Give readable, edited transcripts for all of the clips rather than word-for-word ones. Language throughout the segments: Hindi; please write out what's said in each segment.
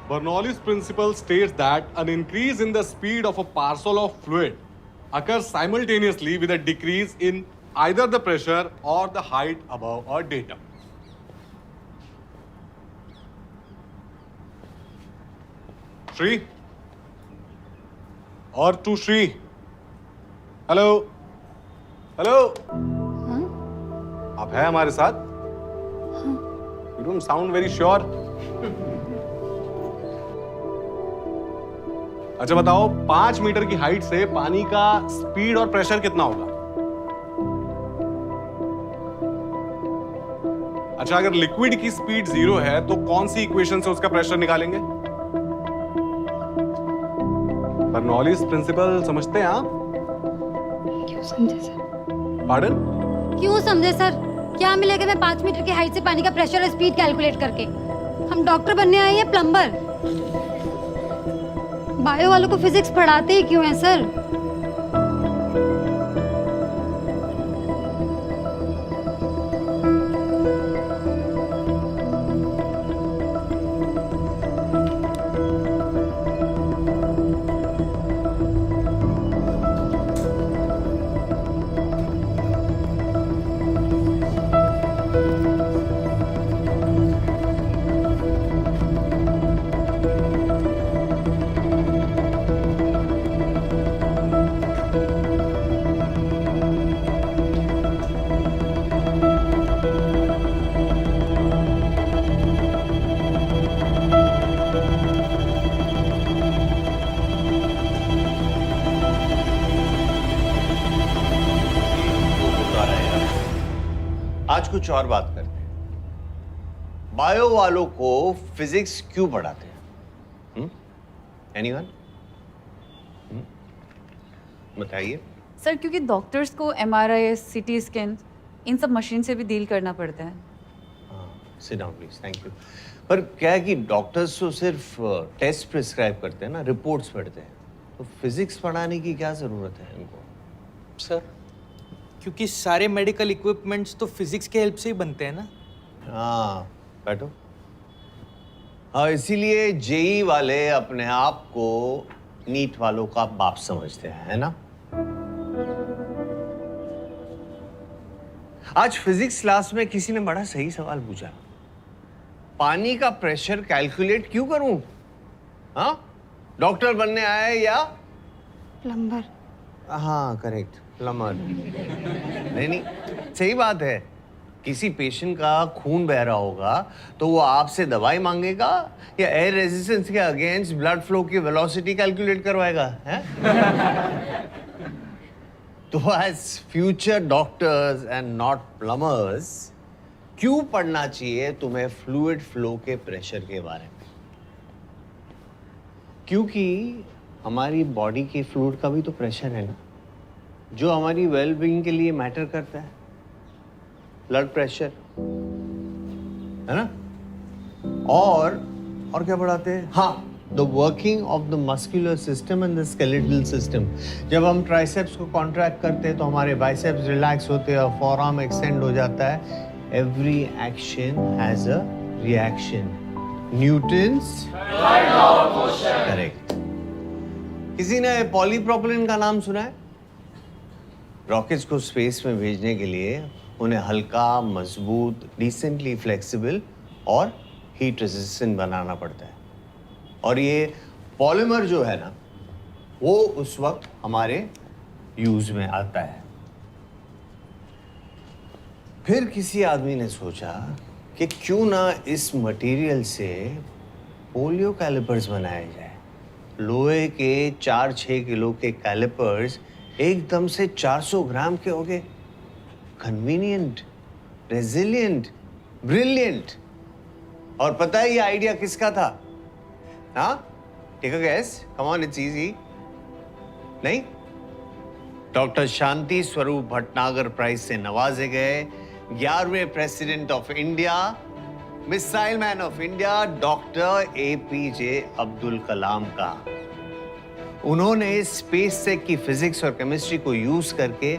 Bernoulli's principle states that an increase in the speed of a parcel of fluid occurs simultaneously with a decrease in either the pressure or the height above a datum. Shri? Or to Shri? Hello? Hello? आप है हमारे साथ? You don't sound very sure. अच्छा बताओ 5 मीटर की हाइट से पानी का स्पीड और प्रेशर कितना होगा? अच्छा अगर लिक्विड की स्पीड 0 है तो कौन सी इक्वेशन से उसका प्रेशर निकालेंगे? बर्नौलीज प्रिंसिपल समझते हैं आप? क्यों समझे सर? पार्डन? क्यों समझे सर? क्या मिलेगा मैं 5 मीटर की हाइट से पानी का प्रेशर और स्पीड कैलकुलेट करके? हम डॉक्टर बनने आए हैं प्लम्बर? बायो वालों को फिजिक्स पढ़ाते ही क्यों हैं सर? आज कुछ और बात करते हैं। बायो वालों को फिजिक्स क्यों पढ़ाते हैं? एनीवन? बताइए। सर क्योंकि डॉक्टर्स को MRI, CT स्कैन इन सब मशीन से भी डील करना पड़ता है। Sit down please, thank you. पर क्या है कि डॉक्टर्स तो सिर्फ टेस्ट प्रिस्क्राइब करते हैं ना, रिपोर्ट्स पढ़ते हैं, तो फिजिक्स पढ़ाने की क्या जरूरत है इनको? सर क्योंकि सारे मेडिकल इक्विपमेंट्स तो फिजिक्स के हेल्प से ही बनते हैं ना। हाँ बैठो। हाँ इसीलिए जेई वाले अपने आप को नीट वालों का बाप समझते हैं, है ना? आज फिजिक्स क्लास में किसी ने बड़ा सही सवाल पूछा, पानी का प्रेशर कैलकुलेट क्यों करूं? हाँ डॉक्टर बनने आए या प्लम्बर? हाँ करेक्ट, प्लम्बर। नहीं सही बात है। किसी पेशेंट का खून बह रहा होगा तो वो आपसे दवाई मांगेगा या एयर रेजिस्टेंस के अगेंस्ट ब्लड फ्लो की वेलोसिटी कैलकुलेट करवाएगा, है? तो as future doctors and not plumbers क्यों पढ़ना चाहिए तुम्हें फ्लूइड फ्लो के प्रेशर के बारे में? क्योंकि हमारी बॉडी के फ्लूइड का भी तो प्रेशर है ना, जो हमारी वेलबींग के लिए मैटर करता है। ब्लड प्रेशर, है ना? और क्या पढ़ाते हैं? हाँ, the working of the muscular system and the skeletal system. जब हम ट्राइसेप्स को कॉन्ट्रैक्ट करते हैं तो हमारे बाइसेप्स रिलैक्स होते हैं और फोरआर्म एक्सटेंड हो जाता है। Every action has a reaction. Newton's correct. किसी ने पॉलीप्रोपिलीन का नाम सुना है? रॉकेट्स को स्पेस में भेजने के लिए उन्हें हल्का, मजबूत, डिसेंटली फ्लेक्सिबल और हीट रेजिस्टेंट बनाना पड़ता है। और ये पॉलीमर जो है ना, वो उस वक्त हमारे यूज में आता है। फिर किसी आदमी ने सोचा कि क्यों ना इस मटेरियल से पोलियो कैलिपर्स बनाए जाए। लोहे के 4-6 किलो के कैलिपर्स एकदम से 400 ग्राम के हो गए। Convenient, resilient, brilliant. और पता है ये आइडिया किसका था? हाँ, take a guess, come on, it's easy. नहीं? डॉक्टर शांति स्वरूप भटनागर प्राइज से नवाजे गए 11वें president of India, missile man of India, doctor APJ Abdul Kalam का। उन्होंने स्पेस टेक की फिजिक्स और केमिस्ट्री को यूज करके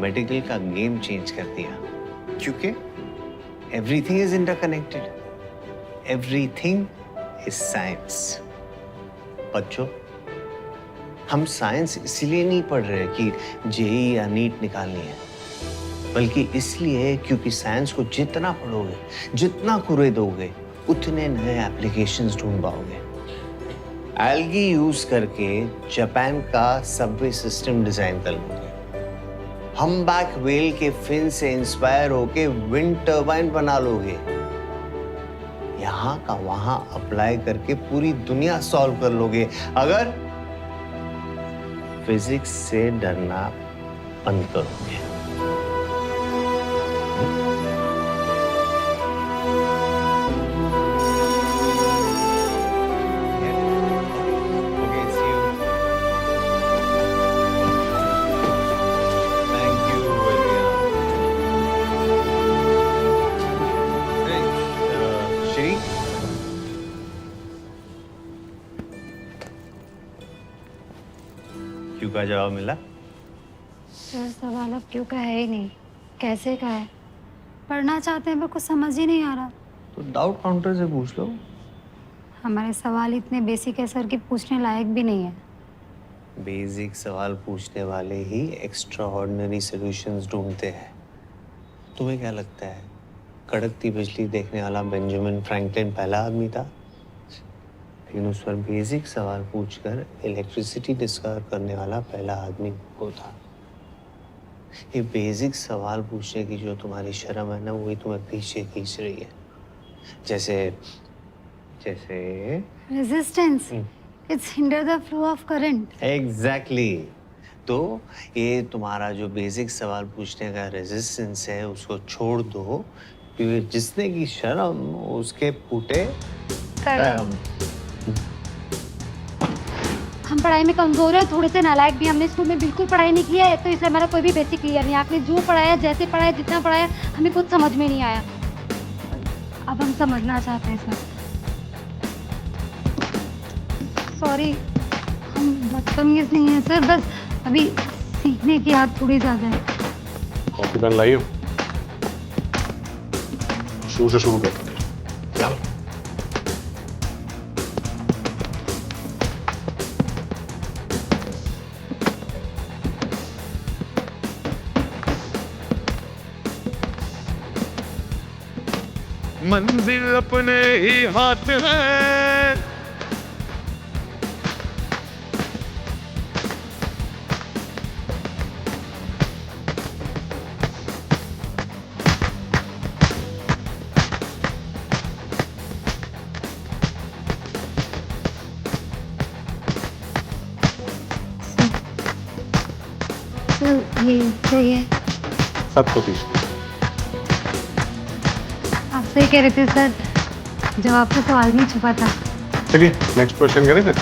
मेडिकल का गेम चेंज कर दिया। क्योंकि everything is interconnected, everything is science. बच्चों, हम साइंस इसलिए नहीं पढ़ रहे कि जेई या नीट निकालनी है, बल्कि इसलिए क्योंकि साइंस को जितना पढ़ोगे, जितना कुरेदोगे, उतने नए एप्लीकेशंस ढूंढ पाओगे। एल्गी यूज करके जापान का सबवे सिस्टम डिजाइन कर लोगे। हम्बैक व्हेल के फिन से इंस्पायर होके विंड टर्बाइन बना लोगे। यहां का वहां अप्लाई करके पूरी दुनिया सॉल्व कर लोगे, अगर फिजिक्स से डरना बंद करोगे। Okay, see you. Thank you, William. Hey, Shri? क्यों का जवाब मिला? सर सवाल अब क्यों का है ही नहीं, कैसे का है। पढ़ना चाहते हैं पर कुछ समझ ही नहीं आ रहा। तो डाउट काउंटर से पूछ लो। हमारे सवाल इतने बेसिक है सर कि पूछने लायक भी नहीं है। बेसिक सवाल पूछने वाले ही एक्स्ट्रा ऑर्डिनरी सोल्यूशंस ढूंढते हैं। तुम्हें क्या लगता है कड़कती बिजली देखने वाला बेंजामिन फ्रैंकलिन पहला आदमी था? लेकिन उस पर बेसिक सवाल पूछकर इलेक्ट्रिसिटी डिस्कवर करने वाला पहला आदमी वो था। ये बेसिक सवाल पूछने की जो तुम्हारी शर्म है ना, वही तुम्हें पीछे खींच रही है। जैसे जैसे resistance, it's hinder the flow of current. Exactly. तो ये तुम्हारा जो बेसिक सवाल पूछने का रेजिस्टेंस है, उसको छोड़ दो, क्योंकि जिसने की शर्म उसके फूटे कर्म। हम पढ़ाई में कमजोर है, थोड़े से नालायक भी। हमने स्कूल में बिल्कुल पढ़ाई नहीं किया है, तो इसलिए हमारा कोई भी बेसिक क्लियर नहीं। आपने जो पढ़ाया, जैसे पढ़ाया, जितना पढ़ाया, हमें कुछ समझ में नहीं आया। अब हम समझना चाहते हैं सर। सॉरी, हम बदतमीज नहीं है सर, बस अभी सीखने की याद थोड़ी ज़्यादा है। कॉपी पेन लाइए, शुरू से शुरू करते हैं। चलो। मंजिल अपने ही हाथ है। सर ये सही है। 7%। आप सही कह रहे थे सर, जवाब तो सवाल में छुपा था। चलिए नेक्स्ट क्वेश्चन करें फिर।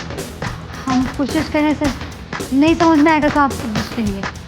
हम कोशिश करें सर, नहीं समझ में आएगा तो आप पूछ लेंगे।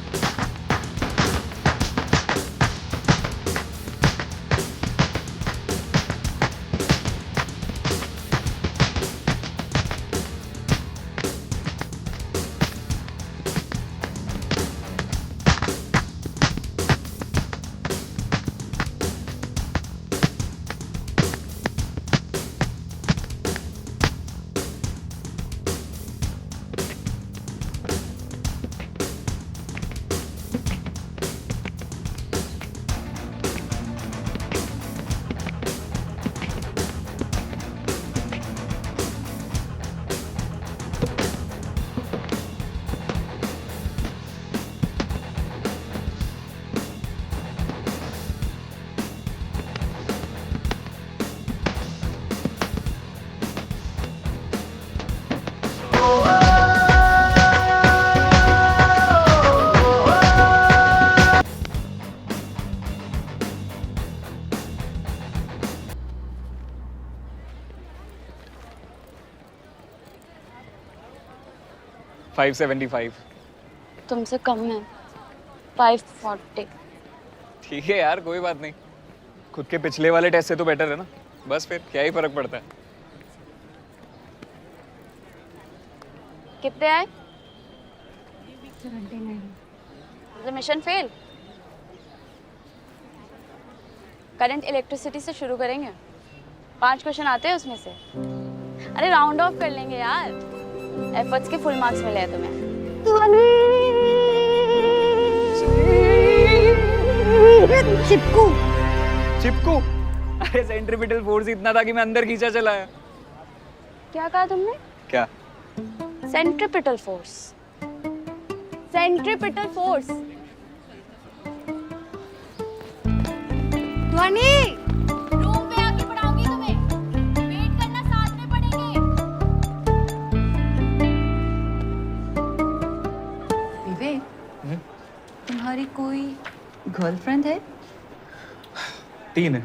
तुमसे कम है 540। ठीक है यार, कोई बात नहीं। खुद के पिछले वाले टेस्ट से तो बेटर है ना। बस फिर क्या ही फर्क पड़ता है। कितने आए? 79। Mission fail. करंट इलेक्ट्रिसिटी से शुरू करेंगे। 5 क्वेश्चन आते हैं उसमें से। अरे राउंड ऑफ कर लेंगे यार, एफर्ट्स के फुल मार्क्स मिले हैं तुम्हें। चिपकू चिपकू? अरे सेंट्रीपिटल फोर्स इतना था कि मैं अंदर खींचा चला आया। क्या कहा तुमने? क्या? Centripetal force. Centripetal force. ध्वनि रूम पे आके पढ़ाऊंगी तुम्हें, वेट करना, साथ में पढ़ेंगे। विवेक, तुम्हारी कोई गर्लफ्रेंड है? 3 है।